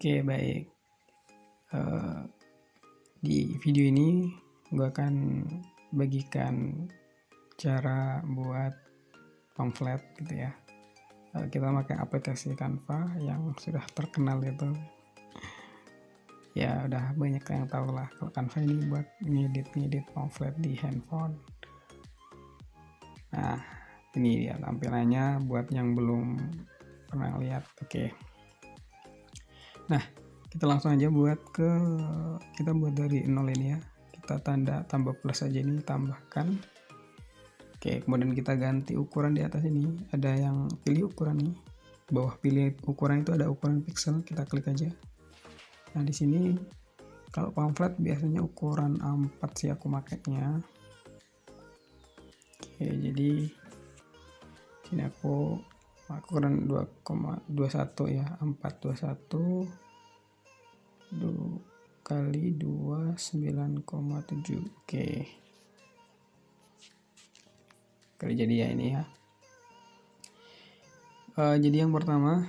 Oke, baik. Di video ini gue akan bagikan cara buat pamflet gitu ya. Kita pakai aplikasi Canva yang sudah terkenal itu. Ya udah banyak yang tahu lah kalau Canva ini buat ngedit pamflet di handphone. Nah, ini dia tampilannya buat yang belum pernah lihat. Oke. Nah, kita langsung aja kita buat dari nol ini ya. Kita tanda tambah plus aja ini, tambahkan. Oke, kemudian kita ganti ukuran di atas ini. Ada yang pilih ukuran nih. Bawah pilih ukuran itu ada ukuran pixel, kita klik aja. Nah, di sini kalau pamflet biasanya ukuran A4 sih aku makainya. Oke, jadi sini aku ukuran 2,21 ya, A4 21 kali 2 9,7. Oke. Jadi ya ini ya. Jadi yang pertama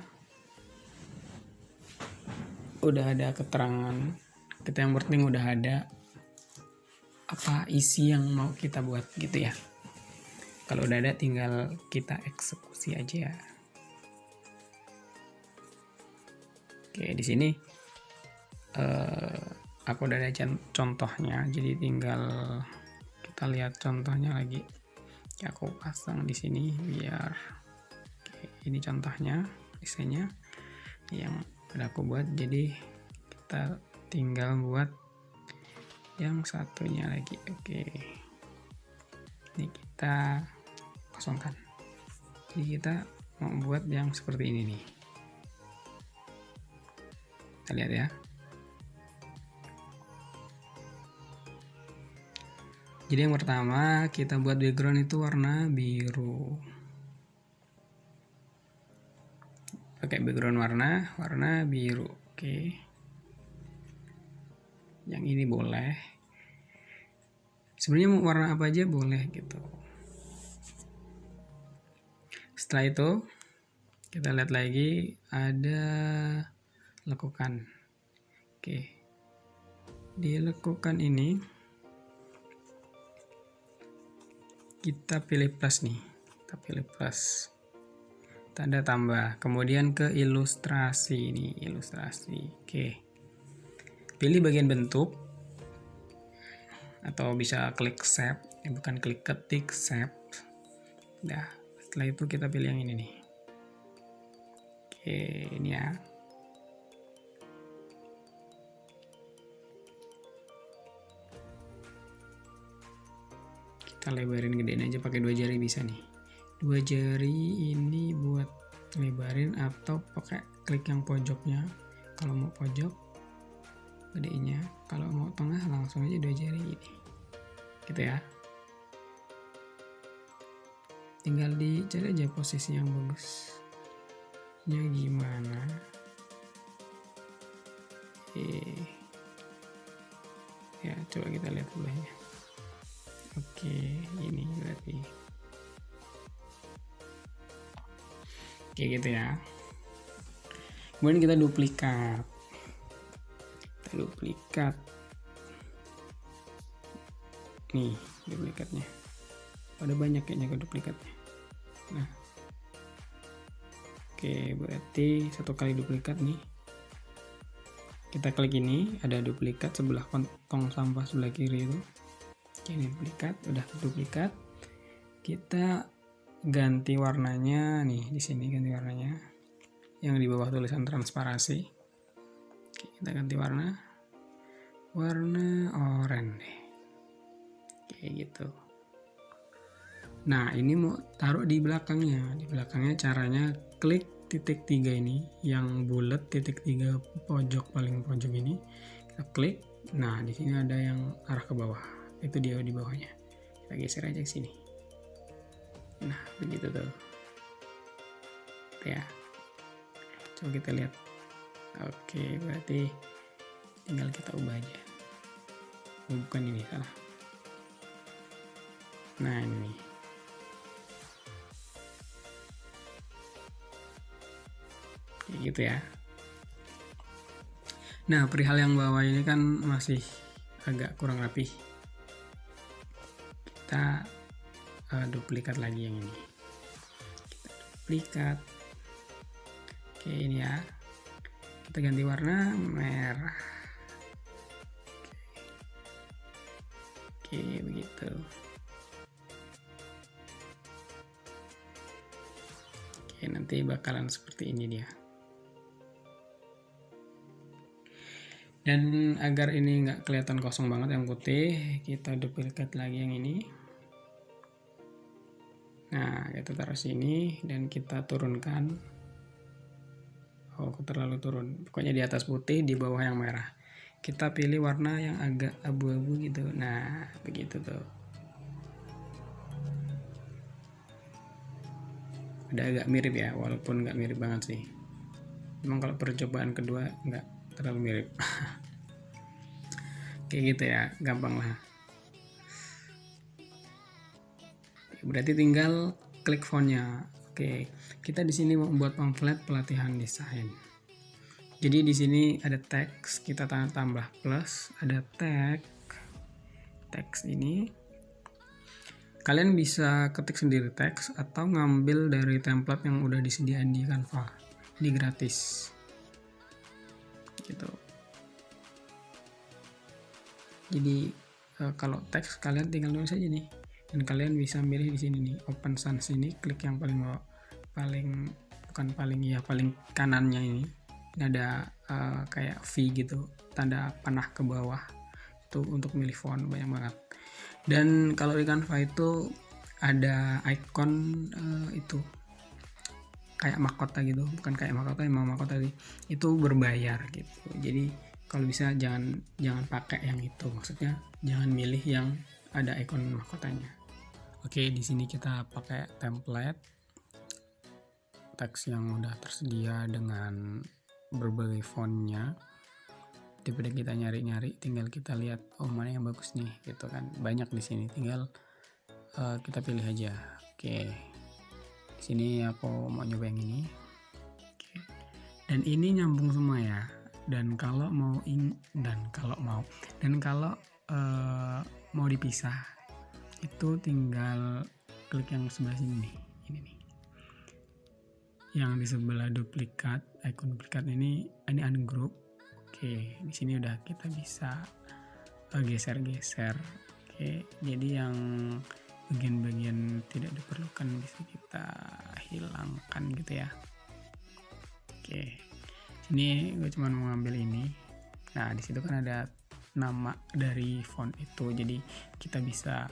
udah ada keterangan, kita yang penting udah ada apa isi yang mau kita buat gitu ya. Kalau udah ada tinggal kita eksekusi aja. Oke, di sini aku udah ada contohnya, jadi tinggal kita lihat contohnya lagi. Ya, aku pasang di sini biar ini contohnya desainnya yang udah aku buat, jadi kita tinggal buat yang satunya lagi. Oke, ini kita kosongkan, jadi kita mau buat yang seperti ini nih. Kita lihat ya. Jadi yang pertama kita buat background itu warna biru. Pakai background warna biru. Oke. Yang ini boleh. Sebenarnya mau warna apa aja boleh gitu. Setelah itu kita lihat lagi ada lekukan. Oke. Di lekukan ini kita pilih plus nih. Kita pilih plus. Tanda tambah, kemudian ke ilustrasi ini, ilustrasi. Oke, pilih bagian bentuk atau bisa klik save, bukan klik ketik, save. Nah, setelah itu kita pilih yang ini nih. Oke, ini ya. Kita lebarin, gedein aja pakai 2 jari bisa nih. 2 jari ini buat lebarin atau pakai klik yang pojoknya. Kalau mau pojok gedenya, kalau mau tengah langsung aja 2 jari ini. Gitu ya. Tinggal dicari aja posisi yang bagusnya gimana. Ya, coba kita lihat sebelahnya. Oke, ini berarti. Oke, gitu ya. Kemudian kita duplikat. Nih, duplikatnya. Ada banyak kayaknya ke duplikatnya. Nah. Oke, berarti 1 kali duplikat nih. Kita klik ini, ada duplikat sebelah tong sampah sebelah kiri itu. Oke, ini duplikat, udah duplikat. Kita ganti warnanya nih, di sini ganti warnanya yang di bawah tulisan transparasi. Oke, kita ganti warna oranye deh, kayak gitu. Nah, ini mau taruh di belakangnya. Caranya klik titik 3 ini yang bulat, titik 3 pojok paling pojok ini kita klik. Nah, di sini ada yang arah ke bawah, itu dia di bawahnya. Kita geser aja ke sini. Nah, begitu tuh ya. Coba kita lihat. Oke, berarti tinggal kita ubah aja. Bukan ini, salah. Nah, ini kayak gitu ya. Nah, perihal yang bawah ini kan masih agak kurang rapi. Kita duplikat lagi yang ini. Kita duplikat. Oke, ini ya. Kita ganti warna merah. Oke, begitu. Oke, nanti bakalan seperti ini dia. Dan agar ini nggak kelihatan kosong banget yang putih, kita duplikat lagi yang ini. Nah, kita taruh sini dan kita turunkan. Oh, terlalu turun. Pokoknya di atas putih, di bawah yang merah. Kita pilih warna yang agak abu-abu gitu. Nah, begitu tuh. Udah agak mirip ya, walaupun nggak mirip banget sih. Memang kalau percobaan kedua nggak terlalu mirip. Kayak gitu ya, gampang lah. Berarti tinggal klik fontnya. Oke, kita di sini membuat pamflet pelatihan desain. Jadi di sini ada teks, kita tambah plus, ada teks ini. Kalian bisa ketik sendiri teks atau ngambil dari template yang udah disediain di Canva. Ini gratis. Gitu. Jadi kalau teks kalian tinggal nulis aja nih, dan kalian bisa milih di sini nih, Open Sans ini, klik yang paling bawah, paling kanannya ini ada kayak V gitu, tanda panah ke bawah, itu untuk milih font, banyak banget. Dan kalau di Canva itu ada icon itu kayak mahkota gitu, bukan kayak mahkota, emang mahkota sih, itu berbayar gitu. Jadi kalau bisa jangan pakai yang itu, maksudnya jangan milih yang ada ikon mahkotanya. Oke, di sini kita pakai template teks yang udah tersedia dengan berbagai fontnya. Daripada kita nyari-nyari, tinggal kita lihat oh mana yang bagus nih gitu kan. Banyak di sini, tinggal kita pilih aja. Oke. Di sini aku mau nyoba yang ini. Oke. Dan ini nyambung semua ya. Dan kalau mau mau dipisah itu tinggal klik yang sebelah sini nih, ini nih, yang di sebelah duplikat, icon duplikat ini ungroup. Oke, di sini udah kita bisa geser-geser. Oke, jadi yang bagian-bagian tidak diperlukan bisa kita hilangkan gitu ya. Oke, sini gue cuma mau ngambil ini. Nah, di situ kan ada nama dari font itu, jadi kita bisa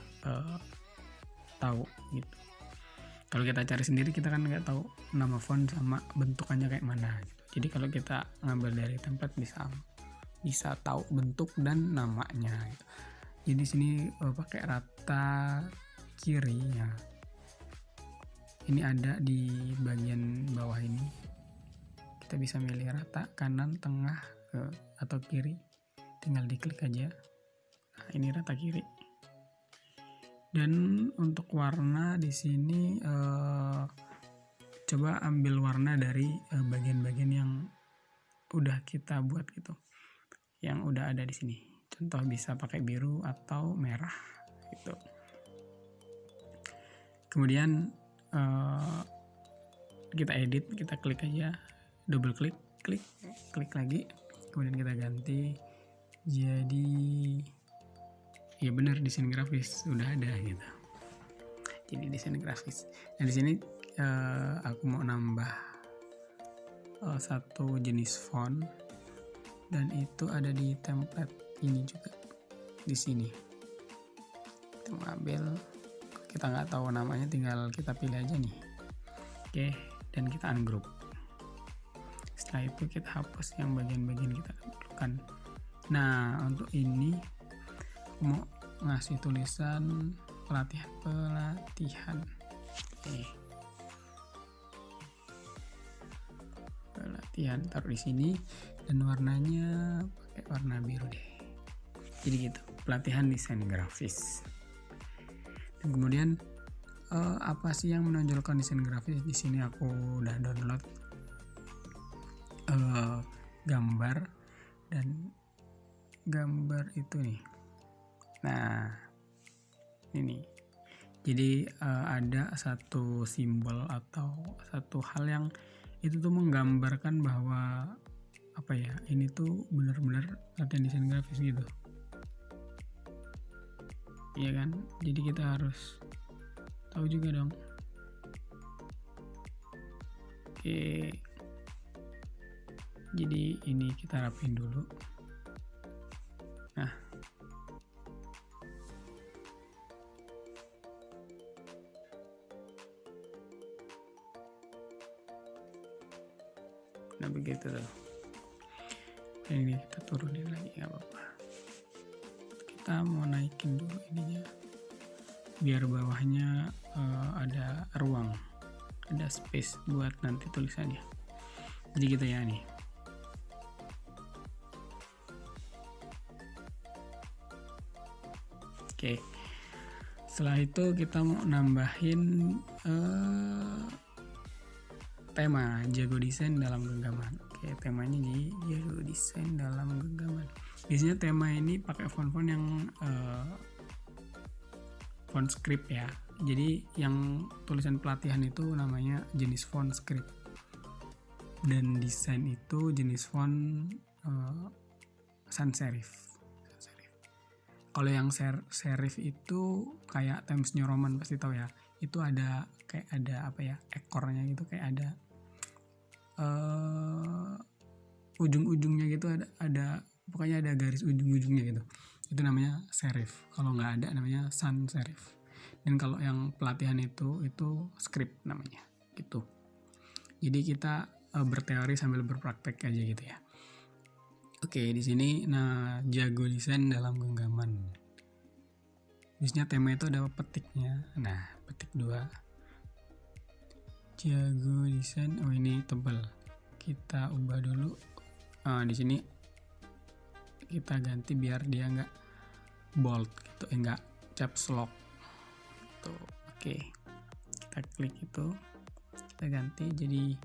tahu gitu. Kalau kita cari sendiri kita kan nggak tahu nama font sama bentukannya kayak mana gitu. Jadi kalau kita ngambil dari template bisa tahu bentuk dan namanya gitu. Jadi sini pakai rata kiri ya. Ini ada di bagian bawah ini. Kita bisa milih rata kanan, tengah, atau kiri. Tinggal diklik aja. Nah, ini rata kiri. Dan untuk warna di sini coba ambil warna dari bagian-bagian yang udah kita buat gitu, yang udah ada di sini. Contoh bisa pakai biru atau merah gitu. Kemudian kita edit, kita klik aja, double klik lagi, kemudian kita ganti jadi ya benar desain grafis udah ada gitu. Jadi desain grafis. Nah di sini aku mau nambah satu jenis font, dan itu ada di template ini juga di sini. Kita mengambil, kita nggak tahu namanya, tinggal kita pilih aja nih. Oke, dan kita ungroup. Setelah itu kita hapus yang bagian-bagian kita perlukan. Nah untuk ini aku mau ngasih tulisan pelatihan. Pelatihan taruh di sini, dan warnanya pakai warna biru deh. Jadi gitu, pelatihan desain grafis. Dan kemudian apa sih yang menonjolkan desain grafis? Di sini aku udah download gambar dan gambar itu nih. Nah ini, jadi ada satu simbol atau satu hal yang itu tuh menggambarkan bahwa apa ya, ini tuh benar-benar latihan desain grafis gitu. Iya kan, jadi kita harus tahu juga dong. Oke, jadi ini kita rapiin dulu. Nah, begitu tuh. Ini kita turunin lagi, nggak apa-apa. Kita mau naikin dulu ininya biar bawahnya ada ruang, ada space buat nanti tulisannya. Jadi gitu ya nih. Oke, setelah itu kita mau nambahin tema jago desain dalam genggaman. Oke, temanya di jago desain dalam genggaman. Biasanya tema ini pakai font-font yang font script ya. Jadi yang tulisan pelatihan itu namanya jenis font script, dan desain itu jenis font sans serif. Kalau yang serif itu kayak Times New Roman, pasti tahu ya. Itu ada kayak ada apa ya, ekornya gitu, kayak ada ujung-ujungnya gitu, ada pokoknya ada garis ujung-ujungnya gitu. Itu namanya serif. Kalau nggak ada namanya sans serif. Dan kalau yang pelatihan itu script namanya gitu. Jadi kita berteori sambil berpraktek aja gitu ya. Oke, di sini nah jago desain dalam genggaman. Biasanya tema itu ada petiknya. Nah, petik 2. Jago desain. Oh, ini tebal. Kita ubah dulu. Di sini kita ganti biar dia nggak bold gitu, nggak caps lock. Gitu. Oke. Kita klik itu. Kita ganti jadi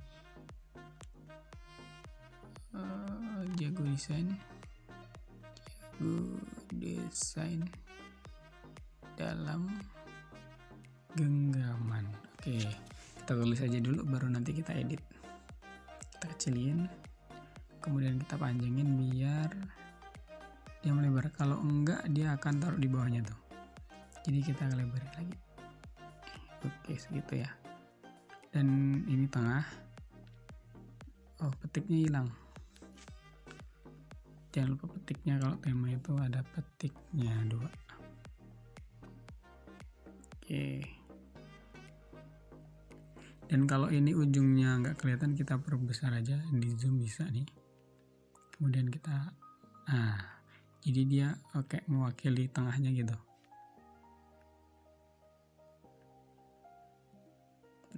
jago desain dalam genggaman. Oke, kita tulis aja dulu baru nanti kita edit. Kita kecilin, kemudian kita panjangin biar dia melebar. Kalau enggak dia akan taruh di bawahnya tuh, jadi kita lebarin lagi. Oke, segitu ya. Dan ini tengah. Oh, petiknya hilang. Jangan lupa petiknya, kalau tema itu ada petiknya 2. Oke. Dan kalau ini ujungnya nggak kelihatan, kita perbesar aja, di zoom bisa nih. Kemudian kita, jadi dia kayak mewakili tengahnya gitu.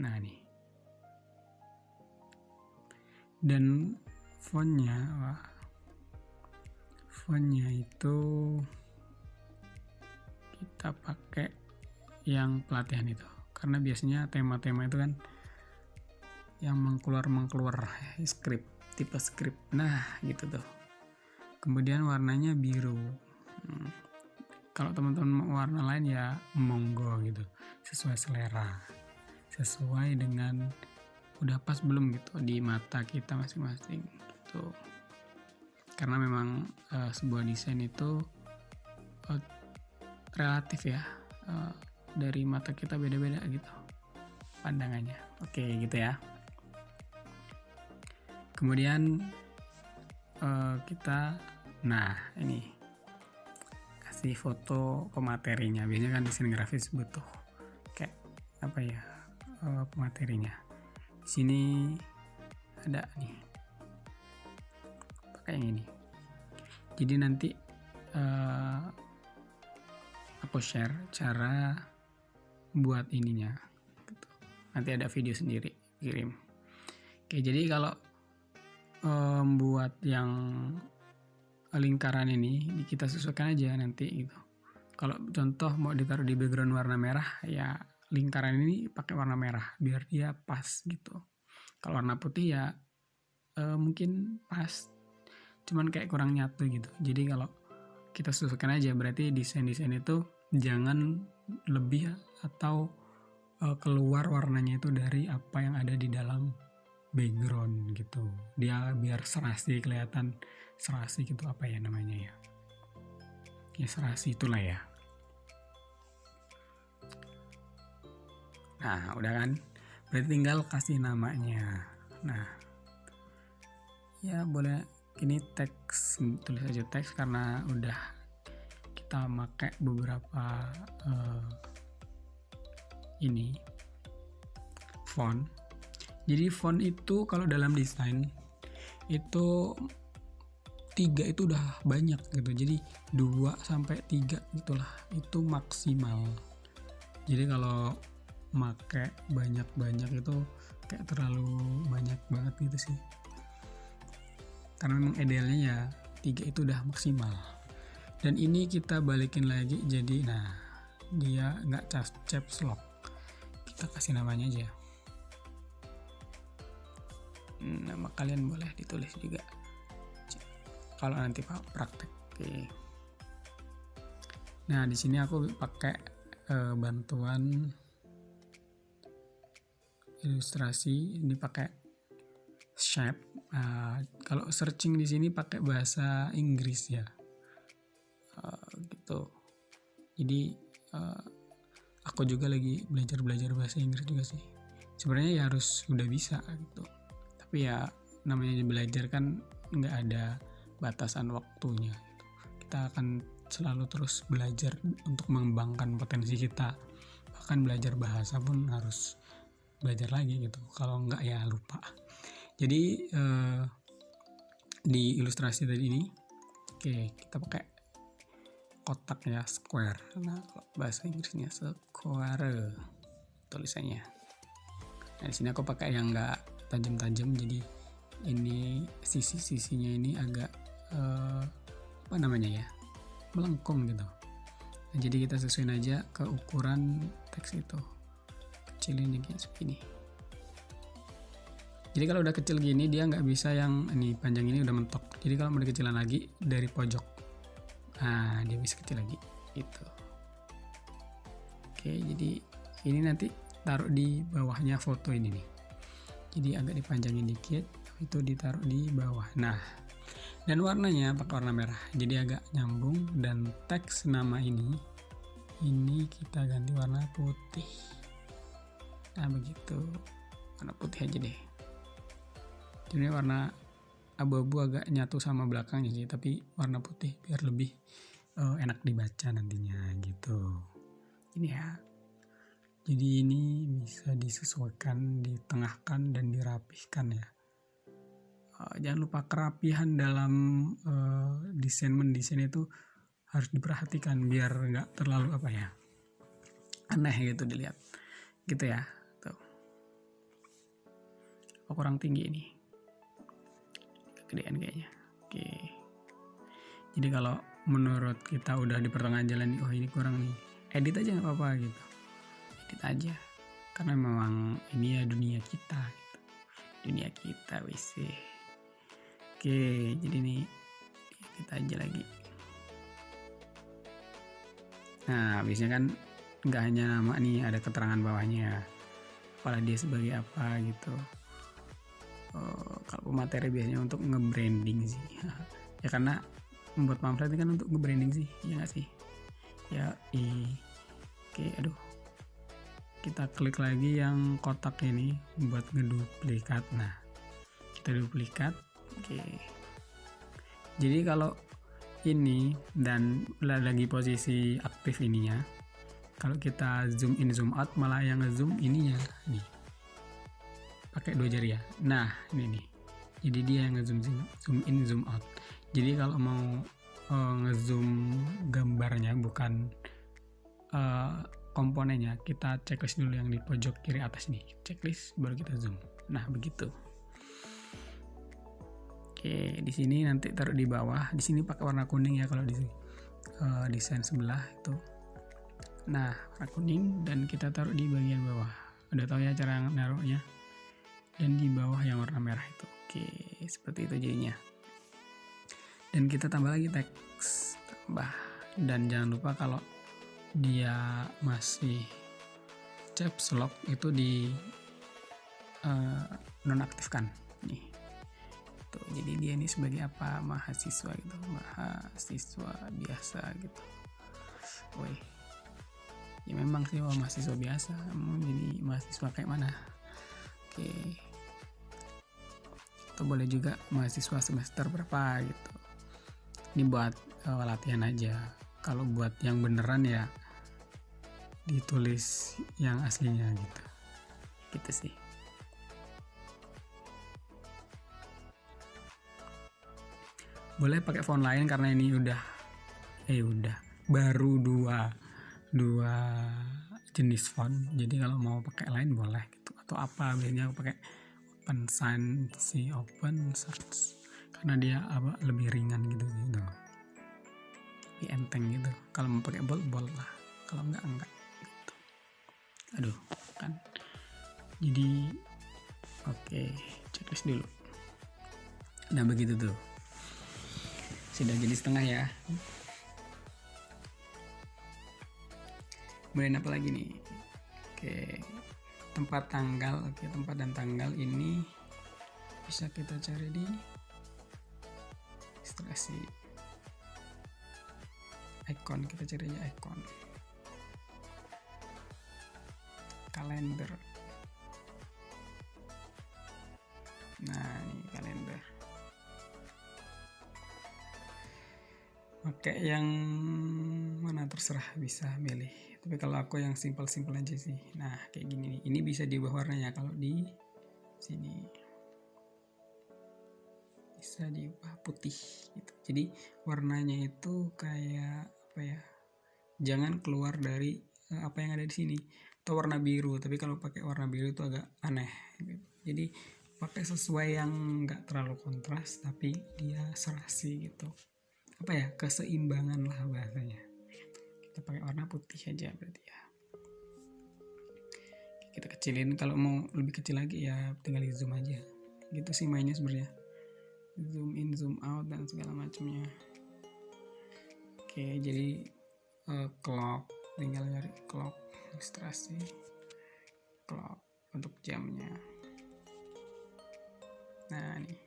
Nah nih. Dan fontnya itu kita pakai yang pelatihan itu, karena biasanya tema-tema itu kan yang mengkeluar script, tipe script. Nah gitu tuh. Kemudian warnanya biru. Kalau teman-teman warna lain ya monggo gitu, sesuai selera, sesuai dengan udah pas belum gitu di mata kita masing-masing gitu. Karena memang sebuah desain itu relatif ya, dari mata kita beda-beda gitu pandangannya. Oke gitu ya. Kemudian kita ini kasih foto pematerinya. Biasanya kan desain grafis butuh kayak apa ya, pematerinya. Di sini ada nih, pakai yang ini. Jadi nanti aku share cara buat ininya gitu. Nanti ada video sendiri kirim. Oke, jadi kalau buat yang lingkaran ini kita sesuaikan aja nanti gitu. Kalau contoh mau ditaruh di background warna merah, ya lingkaran ini pakai warna merah biar dia pas gitu. Kalau warna putih ya mungkin pas, cuman kayak kurang nyatu gitu. Jadi kalau kita sesuaikan aja, berarti desain-desain itu jangan lebih atau keluar warnanya itu dari apa yang ada di dalam background gitu. Dia biar serasi, kelihatan serasi gitu, apa ya namanya ya. Ya serasi itulah ya. Nah, udah kan? Berarti tinggal kasih namanya. Nah, ya boleh ini teks, tulis aja teks karena udah kita pakai beberapa ini font. Jadi font itu kalau dalam desain itu 3 itu udah banyak gitu. Jadi 2 sampai 3 itulah itu maksimal. Jadi kalau make banyak-banyak itu kayak terlalu banyak banget gitu sih. Karena memang idealnya ya 3 itu udah maksimal. Dan ini kita balikin lagi jadi nah dia nggak caps lock, kita kasih namanya aja. Nama kalian boleh ditulis juga kalau nanti praktek. Oke. Nah di sini aku pakai bantuan ilustrasi, ini pakai shape. Kalau searching di sini pakai bahasa Inggris ya. Gitu. Jadi aku juga lagi belajar bahasa Inggris juga sih. Sebenarnya ya harus udah bisa gitu. Tapi ya namanya belajar kan nggak ada batasan waktunya. Gitu. Kita akan selalu terus belajar untuk mengembangkan potensi kita. Bahkan belajar bahasa pun harus belajar lagi gitu. Kalau nggak ya lupa. Jadi di ilustrasi tadi ini, oke, kita pakai kotak ya, square. Nah, kalau bahasa Inggrisnya square tulisannya. Nah, di sini aku pakai yang enggak tajam-tajam, jadi ini sisi-sisinya ini agak apa namanya ya? Melengkung gitu. Nah, jadi kita sesuaiin aja ke ukuran teks itu. Kecilin kayak segini. Jadi kalau udah kecil gini dia nggak bisa yang ini panjang ini udah mentok. Jadi kalau mau dikecilin lagi dari pojok. Nah, dia bisa kecil lagi gitu. Oke, jadi ini nanti taruh di bawahnya foto ini nih. Jadi agak dipanjangin dikit, itu ditaruh di bawah. Nah, dan warnanya pakai warna merah. Jadi agak nyambung dan teks nama ini kita ganti warna putih. Nah, begitu. Warna putih aja deh. Jadi warna abu-abu agak nyatu sama belakangnya sih, tapi warna putih biar lebih enak dibaca nantinya gitu. Ini ya. Jadi ini bisa disesuaikan, ditengahkan dan dirapihkan ya. Jangan lupa kerapihan dalam mendesain itu harus diperhatikan biar nggak terlalu apa ya, aneh gitu dilihat. Gitu ya. Tuh. Oh, kurang tinggi ini. Kegedean kayaknya. Oke. Jadi kalau menurut kita udah di pertengahan jalan nih, oh ini kurang nih, edit aja nggak apa-apa gitu. Edit aja. Karena memang ini ya dunia kita gitu. Dunia kita wis. Oke, jadi nih edit aja lagi. Nah, biasanya kan nggak hanya nama nih, ada keterangan bawahnya. Kepala dia sebagai apa gitu. Kalau materi biasanya untuk nge-branding sih. Ya karena membuat pamflet kan untuk nge-branding sih, ya nggak sih? Ya, oke, aduh. Kita klik lagi yang kotak ini buat ngeduplikat. Nah, kita duplikat. Oke. Jadi kalau ini dan lagi posisi aktif ininya, kalau kita zoom in zoom out malah yang ngezoom ininya nih. Pakai 2 jari ya. Nah, ini nih. Jadi dia yang ngezoom zoom in zoom out. Jadi kalau mau ngezoom gambarnya bukan komponennya, kita checklist dulu yang di pojok kiri atas nih. Checklist baru kita zoom. Nah, begitu. Oke, di sini nanti taruh di bawah. Di sini pakai warna kuning ya kalau di desain sebelah itu. Nah, warna kuning dan kita taruh di bagian bawah. Udah tahu ya cara naruhnya. Dan di bawah yang warna merah itu. Oke, seperti itu jadinya. dan kita tambah lagi teks, tambah. Dan jangan lupa kalau dia masih caps lock itu di nonaktifkan nih tuh. Jadi dia ini sebagai apa, mahasiswa gitu, mahasiswa biasa gitu. Woi, ya memang sih mahasiswa biasa, mau jadi mahasiswa kayak mana? Oke, atau boleh juga mahasiswa semester berapa gitu. Ini buat latihan aja. Kalau buat yang beneran ya ditulis yang aslinya gitu sih. Boleh pakai font lain karena ini udah baru dua jenis font. Jadi kalau mau pakai lain boleh gitu. Atau apa, biasanya aku pakai Open Sans, Open Sans karena dia lebih ringan gitu. Lebih enteng gitu. Kalau mau pakai bold lah. Kalau enggak gitu. Aduh kan. Jadi oke, checklist dulu. Nah begitu tuh. Sudah jadi setengah ya. Kemudian apa lagi nih? Oke, tempat tanggal. Oke, tempat dan tanggal ini bisa kita cari di ilustrasi. Icon, kita cari aja icon. Kalender. Nah, ini kalender. Pakai yang mana terserah, bisa milih. Tapi kalau aku yang simple aja sih. Nah, kayak gini nih. Ini bisa diubah warnanya kalau di sini. Bisa diubah putih gitu. Jadi warnanya itu kayak apa ya? Jangan keluar dari apa yang ada di sini. Atau warna biru, tapi kalau pakai warna biru itu agak aneh gitu. Jadi pakai sesuai yang enggak terlalu kontras tapi dia serasi gitu. Apa ya, keseimbangan lah bahasanya. Kita pakai warna putih aja berarti ya. Kita kecilin, kalau mau lebih kecil lagi ya tinggal di zoom aja. Gitu sih mainnya sebenarnya. Zoom in, zoom out dan segala macamnya. Oke, jadi clock, tinggal nyari clock, ilustrasi clock untuk jamnya. Nah nih.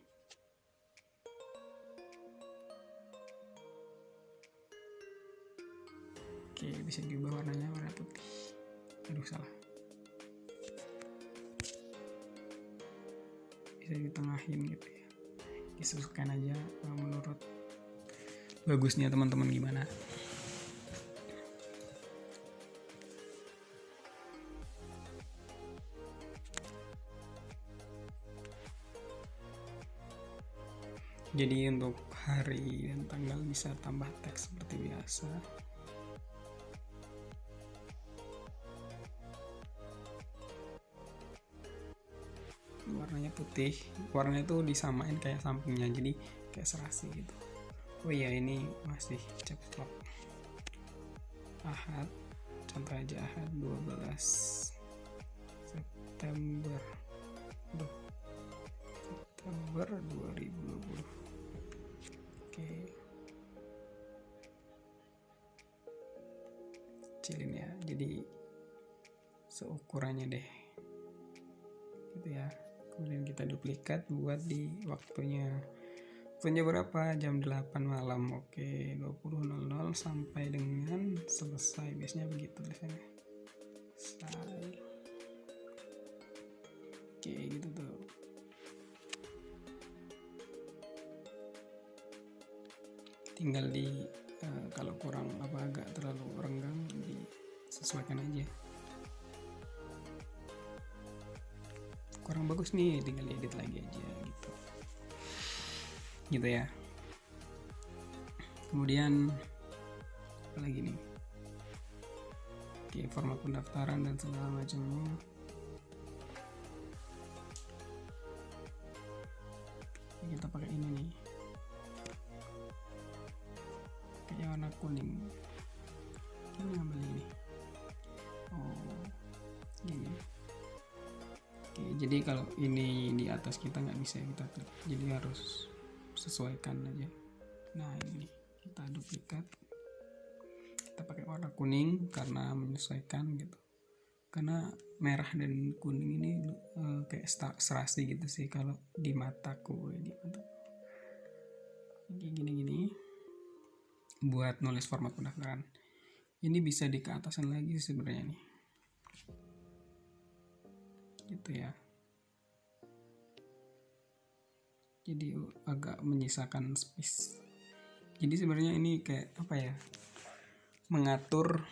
Oke, bisa diubah warnanya warna putih. Aduh salah. Bisa ditengahin gitu ya. Disesuaikan aja menurut bagusnya teman-teman gimana. Jadi untuk hari dan tanggal bisa tambah teks seperti biasa. Warnanya putih, warnanya itu disamain kayak sampingnya, jadi kayak serasi gitu. Oh iya, ini masih caps lock. Ahad, contoh aja Ahad 12 September. September 2020. Oke. Kecilin ya, jadi seukurannya deh. Gitu ya. Kemudian kita duplikat buat di waktunya. Waktunya berapa? Jam 8 malam. Oke, 20.00 sampai dengan selesai. Biasanya begitu tulisannya. Selesai. Oke, gitu tuh. Tinggal di kalau kurang agak terlalu renggang, disesuaikan aja. Kurang bagus nih, tinggal edit lagi aja gitu ya. Kemudian apa lagi nih? Oke, format pendaftaran dan segala macamnya. Kita pakai ini nih, kayak warna kuning. Ini ambil ini. Oh, gini. Oke, jadi kalau ini di atas kita nggak bisa kita klik, jadi harus sesuaikan aja. Nah ini kita duplikat, kita pakai warna kuning karena menyesuaikan gitu, karena merah dan kuning ini kayak serasi gitu sih kalau di mataku, gini buat nulis format pendaftaran. Ini bisa di keatasan lagi sebenarnya nih, gitu ya. Jadi agak menyisakan space. Jadi sebenarnya ini kayak apa ya, mengatur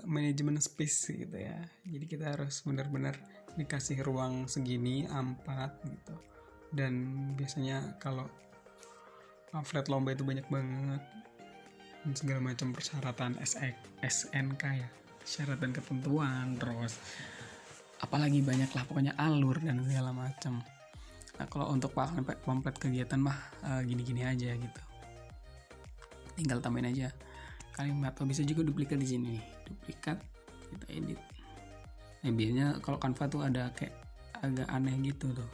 manajemen space gitu ya. Jadi kita harus benar-benar dikasih ruang segini A4 gitu. Dan biasanya kalau pamflet lomba itu banyak banget dan segala macam persyaratan SNK ya, syarat dan ketentuan, terus apalagi banyak lah pokoknya alur dan segala macam. Nah kalau untuk pamflet kegiatan mah gini-gini aja gitu, tinggal tambahin aja kalimat, atau bisa juga duplikat di sini, duplikat kita edit. Nah biasanya kalau Canva tuh ada kayak agak aneh gitu tuh,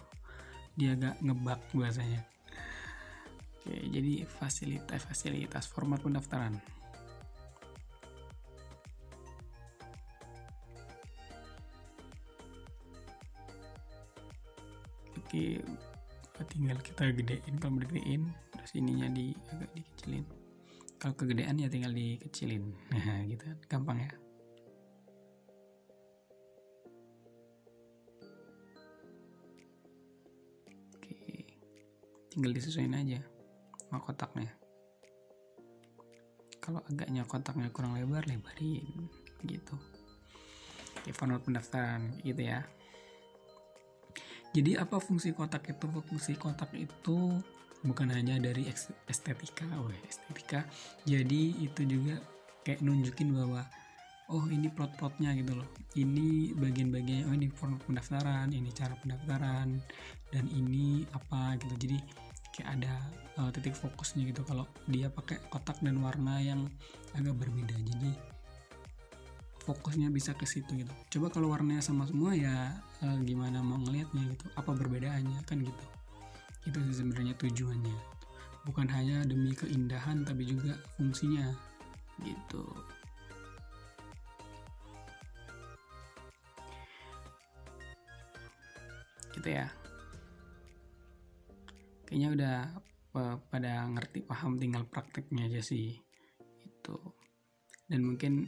dia agak ngebug bahasanya. Oke, jadi fasilitas format pendaftaran. Oke, tinggal kita gedein, kalau mau digedein terus ininya agak dikecilin, kalau kegedean ya tinggal dikecilin. Nah gitu kan, gampang ya. Oke, tinggal disesuaikan aja sama kotaknya. Kalau agaknya kotaknya kurang lebar, lebarin gitu. Oke, format pendaftaran gitu ya. Jadi apa fungsi kotak itu? Fungsi kotak itu bukan hanya dari estetika, jadi itu juga kayak nunjukin bahwa oh ini plot-plotnya gitu loh, ini bagian-bagiannya, oh ini format pendaftaran, ini cara pendaftaran, dan ini apa gitu. Jadi kayak ada titik fokusnya gitu kalau dia pakai kotak dan warna yang agak berbeda, jadi fokusnya bisa ke situ gitu. Coba kalau warnanya sama semua ya gimana mau ngelihatnya gitu, apa perbedaannya kan gitu. Itu sih sebenarnya tujuannya, bukan hanya demi keindahan tapi juga fungsinya gitu. Gitu ya, kayaknya udah pada ngerti, paham, tinggal prakteknya aja sih itu. Dan mungkin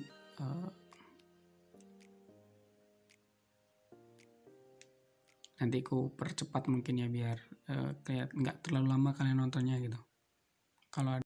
nanti aku percepat mungkin ya biar kayak nggak terlalu lama kalian nontonnya gitu. Kalau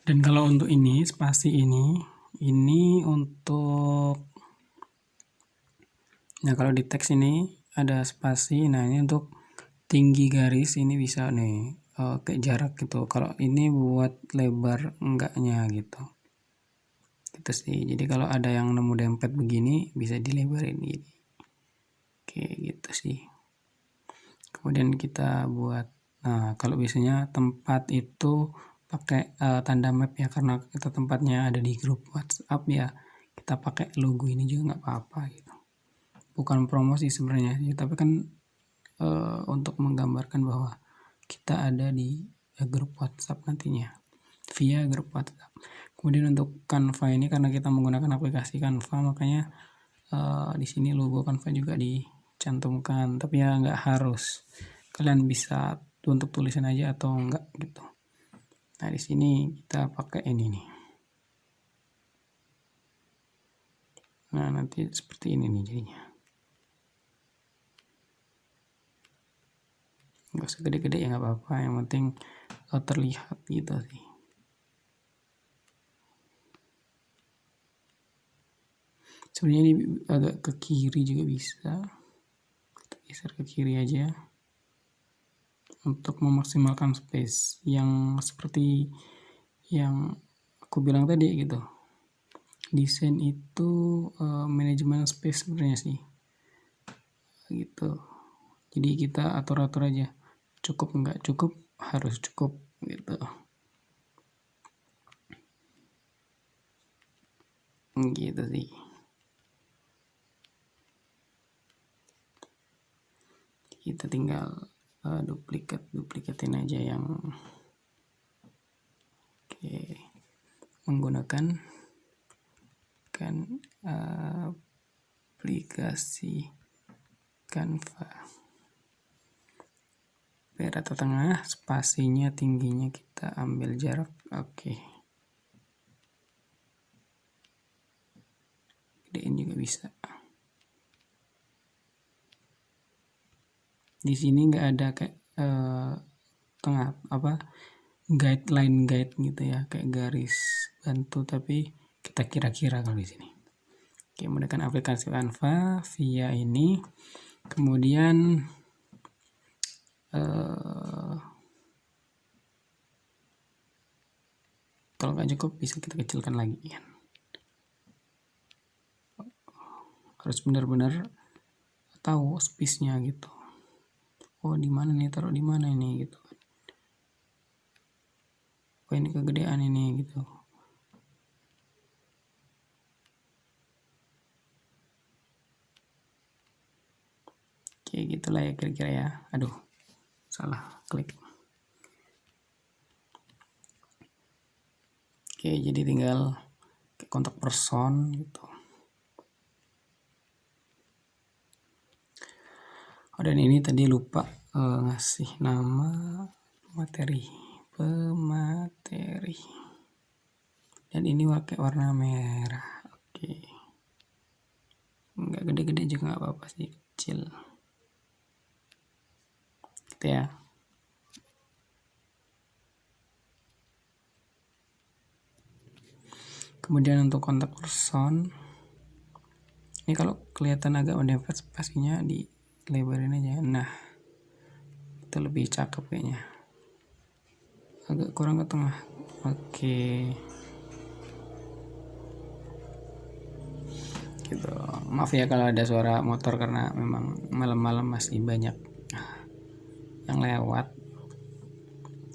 Dan kalau untuk ini spasi ini untuk, nah kalau di teks ini ada spasi, nah ini untuk tinggi garis ini bisa nih kayak jarak gitu. Kalau ini buat lebar enggaknya gitu sih. Jadi kalau ada yang nemu dempet begini bisa dilebarin gini, oke gitu sih. Kemudian kita buat, nah kalau biasanya tempat itu pakai tanda map ya, karena kita tempatnya ada di grup WhatsApp ya, kita pakai logo ini juga nggak apa-apa gitu. Bukan promosi sebenarnya ya, tapi kan untuk menggambarkan bahwa kita ada di grup WhatsApp nantinya via grup WhatsApp. Kemudian untuk Canva ini karena kita menggunakan aplikasi Canva, makanya di sini logo Canva juga dicantumkan, tapi ya nggak harus, kalian bisa untuk tulisan aja atau enggak gitu. Nah di sini kita pakai ini nih. Nah nanti seperti ini nih jadinya. Nggak usah gede-gede ya nggak apa-apa, yang penting terlihat gitu sih. Sebenarnya ini agak ke kiri juga bisa, kita geser ke kiri aja untuk memaksimalkan space yang seperti yang aku bilang tadi gitu. Desain itu manajemen space sebenarnya sih gitu. Jadi kita atur-atur aja, cukup enggak cukup, harus cukup gitu. Gitu sih. Kita tinggal duplikatin aja yang menggunakan aplikasi Canva. Rata tengah, spasinya tingginya kita ambil jarak, oke. Gedein juga bisa. Di sini nggak ada kayak tengah apa guideline gitu ya, kayak garis bantu, tapi kita kira-kira kalau di sini. Oke, menggunakan aplikasi Canva via ini. Kemudian kalau nggak cukup bisa kita kecilkan lagi ya. Harus benar-benar tahu space-nya gitu. Oh di mana nih, taruh di mana ini gitu. Oh ini kegedean ini gitu. Oke gitulah ya kira-kira ya. Aduh salah klik. Oke jadi tinggal kontak person gitu. Oh, dan ini tadi lupa ngasih nama pemateri. Dan ini pakai warna merah. Oke. Enggak gede-gede juga nggak apa-apa sih, kecil. Gitu ya. Kemudian untuk kontak person, ini kalau kelihatan agak mendempet spasinya dilebarin aja. Nah itu lebih cakep kayaknya, agak kurang ke tengah. Oke gitu. Maaf ya kalau ada suara motor karena memang malam-malam masih banyak yang lewat.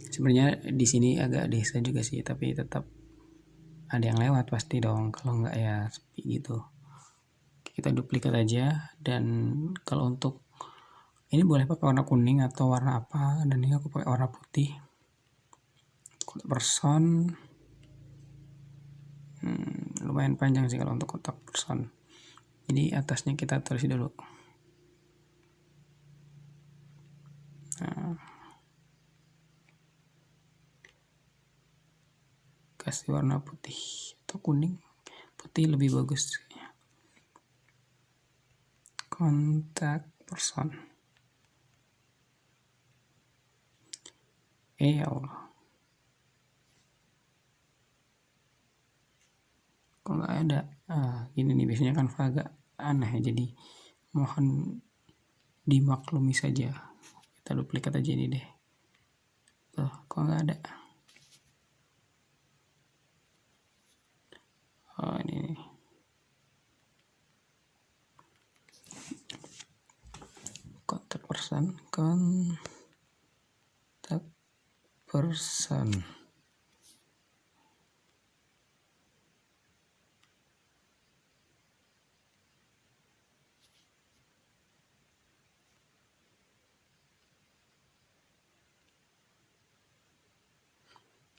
Sebenarnya di sini agak desa juga sih, tapi tetap ada yang lewat pasti dong, kalau nggak ya sepi gitu. Kita duplikat aja. Dan kalau untuk ini boleh pakai warna kuning atau warna apa, dan ini aku pakai warna putih. Kontak person lumayan panjang sih kalau untuk kontak person, jadi atasnya kita tulis dulu. Nah, kasih warna putih atau kuning, putih lebih bagus. Kontak person. Ya Allah. kok nggak ada. Gini nih biasanya kan agak aneh ya, jadi mohon dimaklumi saja. Kita duplikat aja ini deh. Tuh, kok nggak ada. Oh, ini nih. Kontak person.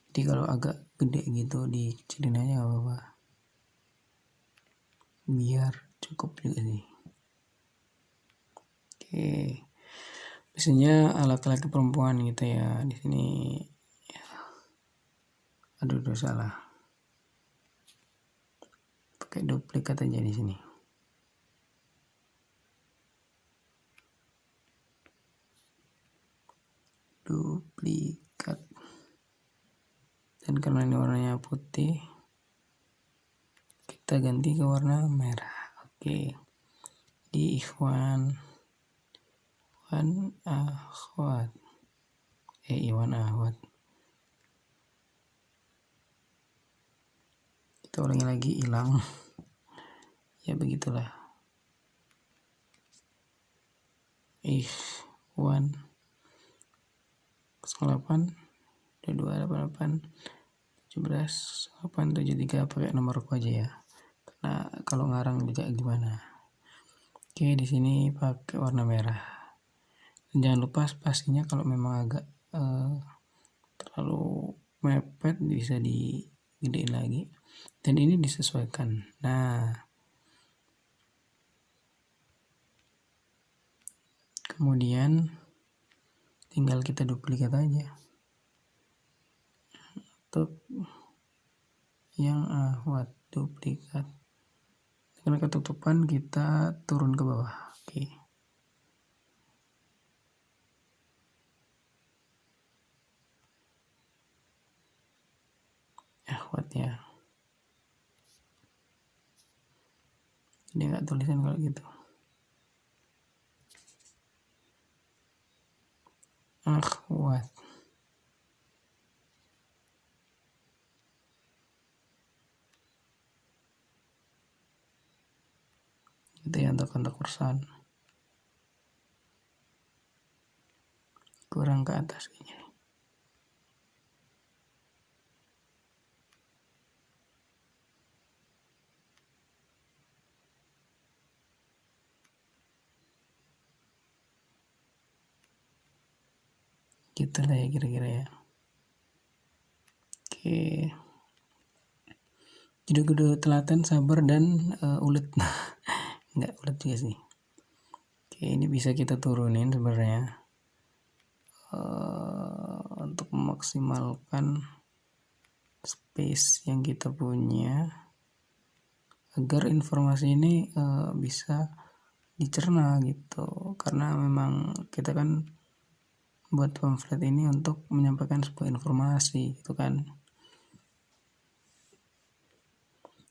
Jadi kalau agak gede gitu dikecilin aja gak apa-apa, biar cukup juga sih. Oke, biasanya laki-laki perempuan gitu ya di sini. Aduh, salah. Pakai duplikat aja di sini. Duplikat. Dan karena ini warnanya putih, kita ganti ke warna merah. Oke. Di ikhwan akhwat. Iwan akhwat. Kita ulangi lagi, hilang. Ya begitulah. Ikhwan 08 2288 17 873, pakai nomorku aja ya. Karena kalau ngarang juga gimana. Oke, di sini pakai warna merah. Dan jangan lupa spasinya kalau memang agak terlalu mepet bisa digedein lagi. Dan ini disesuaikan. Nah, kemudian tinggal kita duplikat aja untuk yang akhwat, duplikat. Karena ketutupan kita turun ke bawah. Oke. Akhwat ya. Dia nggak tulisan kalau gitu. Akhwat. Gitu ya untuk kontak person. Kurang ke atas kayaknya. Gitu lah ya kira-kira ya. Oke. Judul telaten, sabar, dan ulet. Nggak ulet juga sih. Oke, ini bisa kita turunin sebenarnya untuk memaksimalkan space yang kita punya agar informasi ini bisa dicerna gitu. Karena memang kita kan buat pamflet ini untuk menyampaikan sebuah informasi gitu kan.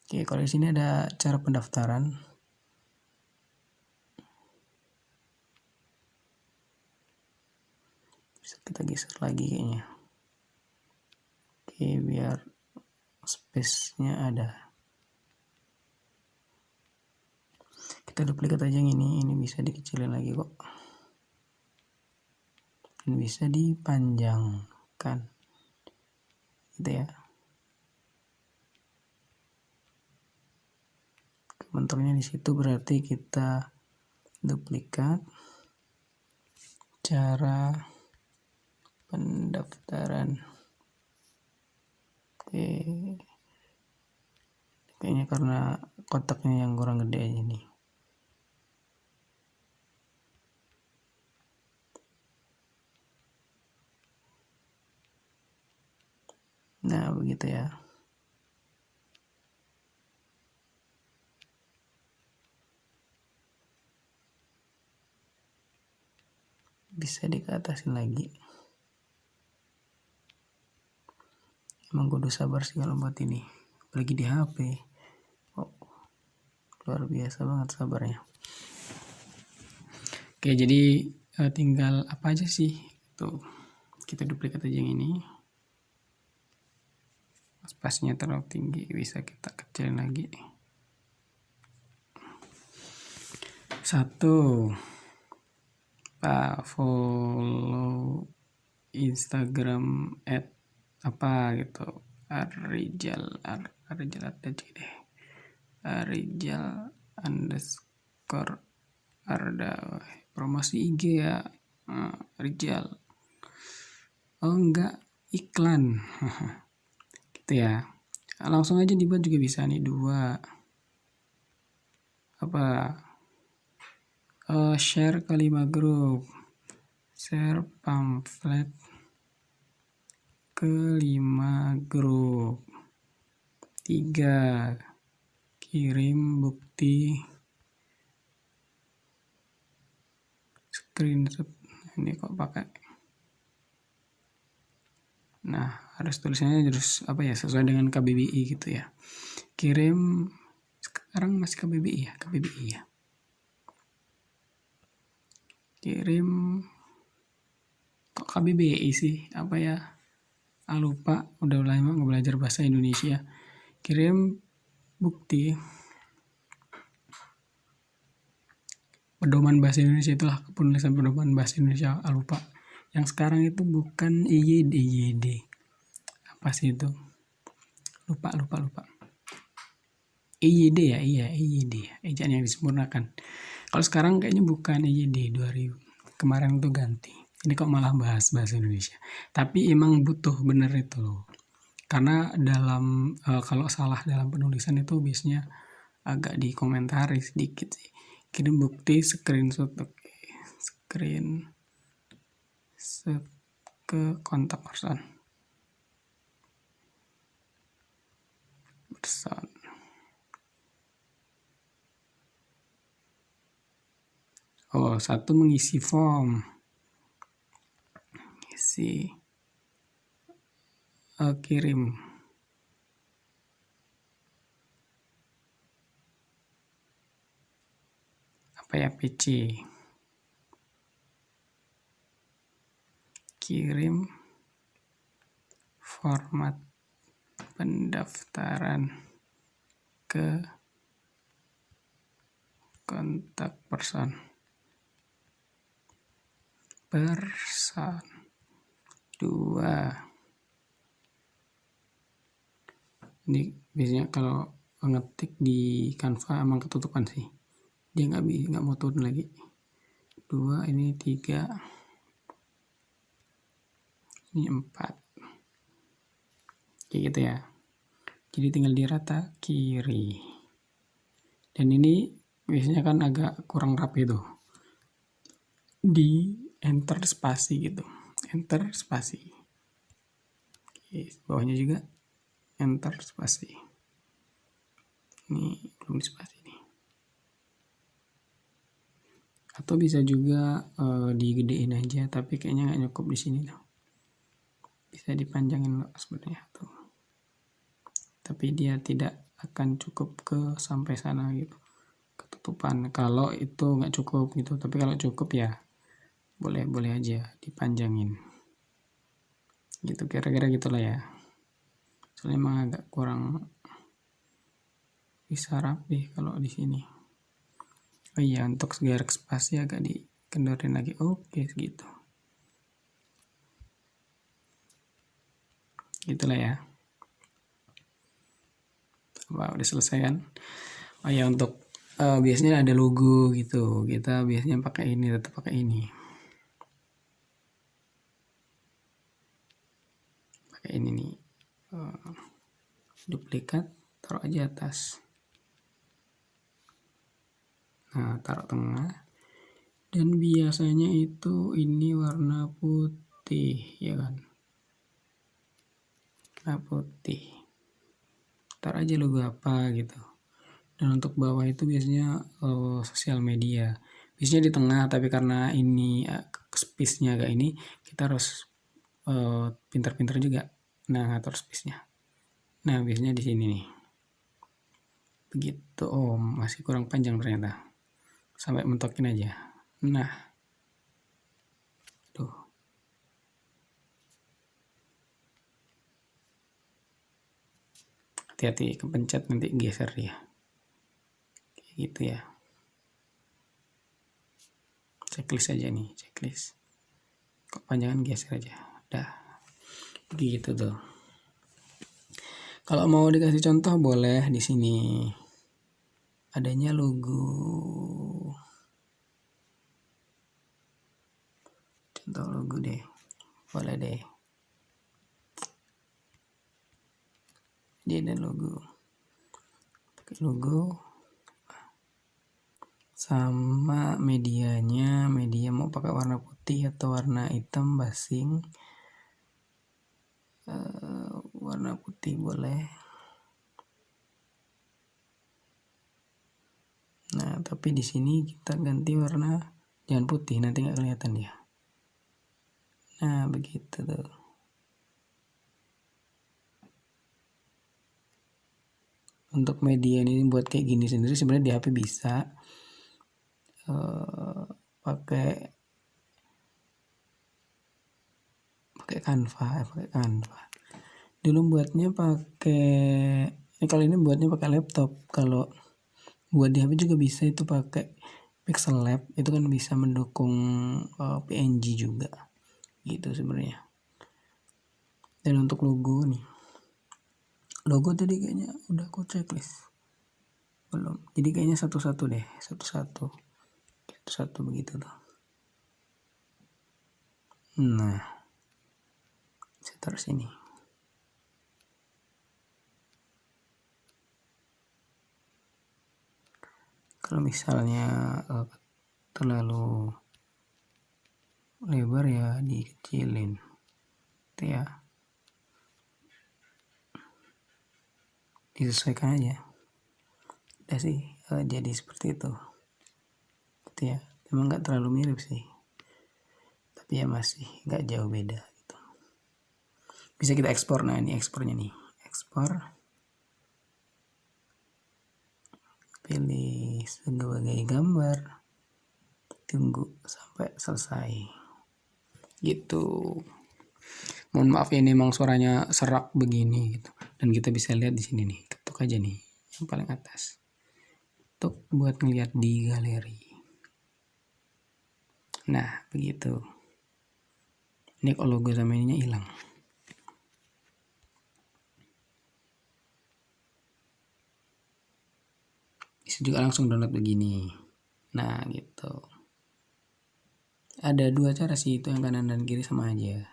Oke, kalau di sini ada cara pendaftaran. Bisa kita geser lagi kayaknya. Oke, biar space-nya ada. Kita duplikat aja yang ini bisa dikecilin lagi kok. Dan bisa dipanjangkan. Gitu ya. Bentuknya di situ berarti kita duplikat cara pendaftaran. Oke, kayaknya karena kotaknya yang kurang gede aja nih. Nah begitu ya. Bisa dikatasin lagi. Emang kudu sabar sih kalau buat ini, apalagi di HP. luar biasa banget sabarnya. Oke, jadi tinggal apa aja sih, tuh kita duplikat aja yang ini, spasinya terlalu tinggi, bisa kita kecilin lagi. 1, follow Instagram apa gitu, Arijal ada deh, Arijal _ Arda, promosi IG ya, Rijal. Oh enggak, iklan. Gitu ya. Langsung aja dibuat juga bisa nih, 2 apa, share ke 5 grup, share pamflet ke 5 grup. 3, kirim bukti screenshot. Ini kok pakai, nah harus tulisannya terus apa ya, sesuai dengan KBBI gitu ya. Kirim, sekarang masih KBBI ya, kirim kok KBBI sih, apa ya, lupa, udah lama nggak belajar bahasa Indonesia. Kirim bukti pedoman bahasa Indonesia, itulah penulisan pedoman bahasa Indonesia, lupa. Yang sekarang itu bukan IYD, apa sih itu, lupa. IYD ya, iya IYD ya, ejaan yang disempurnakan. Kalau sekarang kayaknya bukan IYD, 2000 kemarin tuh ganti. Ini kok malah bahas bahasa Indonesia, tapi emang butuh bener itu loh, karena dalam kalau salah dalam penulisan itu biasanya agak dikomentari sedikit sih. Kirim bukti screenshot, oke, screenshot ke kontak person. Oh, 1 mengisi form, kirim. Apa ya, PC. Kirim format pendaftaran ke kontak person. Person 2. Ini biasanya kalau ngetik di Canva emang ketutupan sih, dia nggak mau turun lagi. 2, ini 3, ini 4, kayak gitu ya. Jadi tinggal dirata kiri. Dan ini biasanya kan agak kurang rapi tuh, di enter spasi gitu, enter spasi. Oke, bawahnya juga enter spasi. Ini belum spasi nih. Atau bisa juga digedein aja, tapi kayaknya nggak nyukup di sini tuh. Bisa dipanjangin loh sebenarnya tuh, tapi dia tidak akan cukup ke sampai sana gitu, ketutupan kalau itu nggak cukup gitu. Tapi kalau cukup ya boleh aja dipanjangin gitu, kira-kira gitulah ya. Soalnya emang agak kurang bisa rapi kalau di sini. Oh iya, untuk garis spasi agak dikendorin lagi. Oke, segitu. Gitulah ya. Wah, udah selesai kan? Oh ya, untuk biasanya ada logo gitu. Kita biasanya pakai ini, tetap pakai ini. Pakai ini nih. Duplikat, taruh aja atas. Nah, taruh tengah. Dan biasanya itu ini warna putih, ya kan? Warna putih. Taruh aja logo apa gitu. Dan untuk bawah itu biasanya sosial media. Biasanya di tengah, tapi karena ini space-nya agak ini, kita harus pintar-pintar juga. Nah, ngatur space-nya. Nah, biasanya di sini nih. begitu. Oh, masih kurang panjang ternyata, sampai mentokin aja. Nah, tuh, hati-hati kepencet nanti geser ya, kayak gitu ya. Checklist aja nih, checklist. Kepanjangan geser aja, dah, begitu tuh. Kalau mau dikasih contoh boleh di sini. Adanya logo. Contoh logo deh. Boleh deh. Dia ada logo. Pakai logo. Sama medianya. Media mau pakai warna putih atau warna hitam basing. Warna putih boleh. Nah, tapi di sini kita ganti warna jangan putih, nanti nggak kelihatan dia. Nah, begitu tuh. Untuk media ini buat kayak gini sendiri sebenarnya di HP bisa pakai Canva. Dulu buatnya pakai kalau ini buatnya pakai laptop. Kalau buat di HP juga bisa, itu pakai Pixel Lab, itu kan bisa mendukung PNG juga gitu sebenarnya. Dan untuk logo nih, logo tadi kayaknya udah aku checklist belum, jadi kayaknya satu-satu deh, satu-satu begitu tuh. Nah, saya taruh sini. Kalau misalnya terlalu lebar ya dikecilin, itu ya, disesuaikan aja. Udah sih, jadi seperti itu. Gitu ya, emang nggak terlalu mirip sih, tapi ya masih nggak jauh beda gitu. Bisa kita ekspor. Nah, ini ekspornya nih, ekspor. Pilih sebagai gambar, tunggu sampai selesai gitu. Mohon maaf ya, ini emang suaranya serak begini gitu, dan kita bisa lihat di sini nih, ketuk aja nih yang paling atas, ketuk buat ngeliat di galeri. Nah, begitu. Ini kalau logo sama ininya hilang. Bisa juga langsung download begini. Nah, gitu. Ada dua cara sih, itu yang kanan dan kiri sama aja.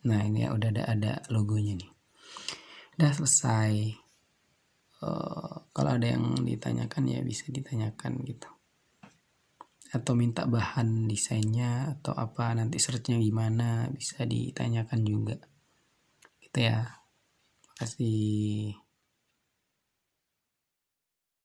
Nah, ini ya udah ada logonya nih. Udah selesai. Kalau ada yang ditanyakan ya bisa ditanyakan gitu. Atau minta bahan desainnya atau apa, nanti searchnya gimana, bisa ditanyakan juga. Gitu ya. Terima kasih.